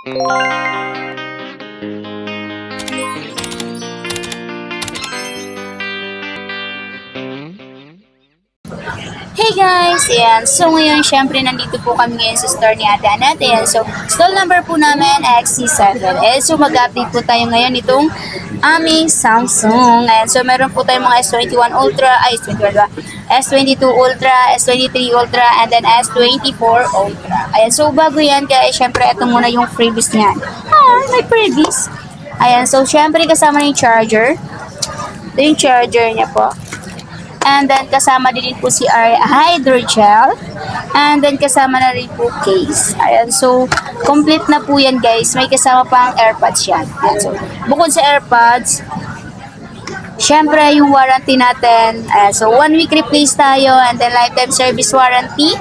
Hey guys! Ayan. So ngayon, syempre, nandito po kami ngayon sa store ni Ate Annette. Ayan. So, stall number po namin, XC7. So, mag-update po tayo ngayon itong aming Samsung. Ayan. So, meron po tayong mga S21 Ultra, S21 ba? S22 Ultra, S23 Ultra, and then S24 Ultra. Ayan. So, bago yan, guys, syempre, ito muna yung freebies niyan. May freebies. Ayan. So, syempre, kasama na yung charger. Ito yung charger niya po. And then, kasama din po si hydrogel. And then, kasama na rin po case. Ayan. So, complete na po yan, guys. May kasama pa ang AirPods yan. Ayan. So, bukod sa AirPods, syempre, yung warranty natin. So, 1 week replace tayo. And then, lifetime service warranty.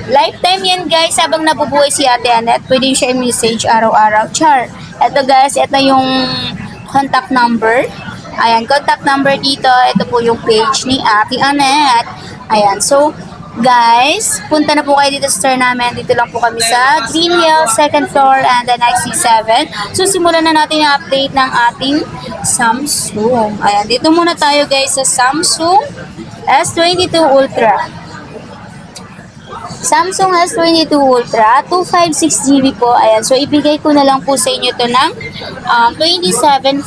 Lifetime yan, guys. Habang nabubuhay si Ate Annette, pwede siya i-message araw-araw. Char. Ito, guys. Ito yung contact number. Ayan, contact number dito. Ito po yung page ni Ate Annette. Ayan, so, guys, punta na po kayo dito sa store namin. Dito lang po kami sa Green Hill, 2nd floor, and then XC7. So, simulan na natin yung update ng ating Samsung. Ayan, dito muna tayo, guys, sa Samsung S22 Ultra. Samsung S22 Ultra, 256GB po. Ayan, so ibigay ko na lang po sa inyo ito ng 27.5.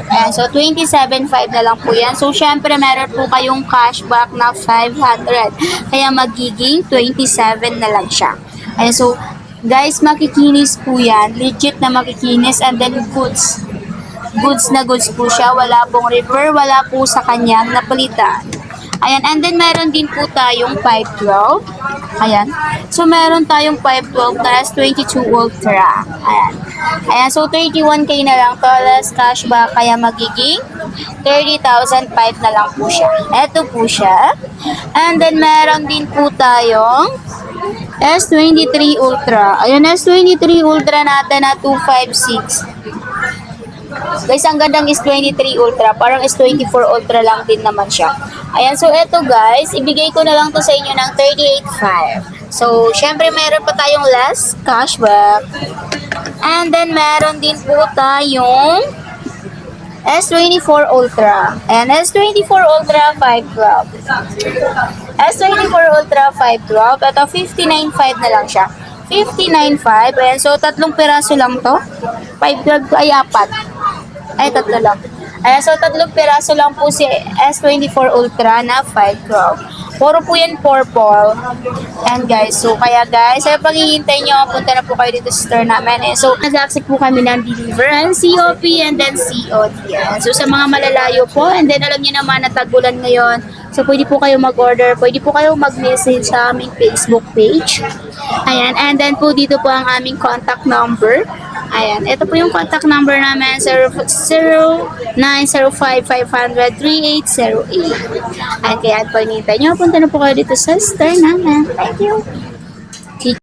Ayan, so 27.5 na lang po yan. So, syempre, meron po kayong cashback na 500. Kaya magiging 27 na lang siya. Ayan, so, guys, makikinis po yan. Legit na makikinis, and then goods. Goods na goods po siya. Wala pong repair, wala po sa kanyang napalitan. Ayan, and then meron din po tayong 512. Ayan. So, meron tayong 512 na S22 Ultra. Ayan. Ayan, so 31K na lang to, less cashback, kaya magiging 30,005 na lang po siya. Ito po siya. And then, meron din po tayong S23 Ultra. Ayan, S23 Ultra natin na 256. Guys, ang gandang is 23 Ultra. Parang S24 Ultra lang din naman siya. Ayan, so eto guys, ibigay ko na lang to sa inyo ng 38.5. So, syempre meron pa tayong less cashback. And then, meron din po tayong S24 Ultra. And S24 Ultra 512. S24 Ultra 512. Ito, 59.5 na lang siya. 59.5. Ayan, so tatlong piraso lang to. 512 ay 4. Ay, tatlo lang. Ayan, so tatlong piraso lang po si S24 Ultra na 512. Puro po yan purple. And guys, so kaya guys, ay paghihintay nyo, punta na po kayo dito sa store namin. So, nag-accept po kami ng deliverance, COP, and then COD. Ayan. So, sa mga malalayo po, and then alam nyo naman na tag-ulan ngayon. So, pwede po kayo mag-order, pwede po kayo mag-message sa aming Facebook page. Ayan, and then po dito po ang aming contact number. Ayan, ito po yung contact number namin, 0905-500-3808. Ayan, kaya po hinihintay nyo, punta na po kayo dito sa store namin. Thank you!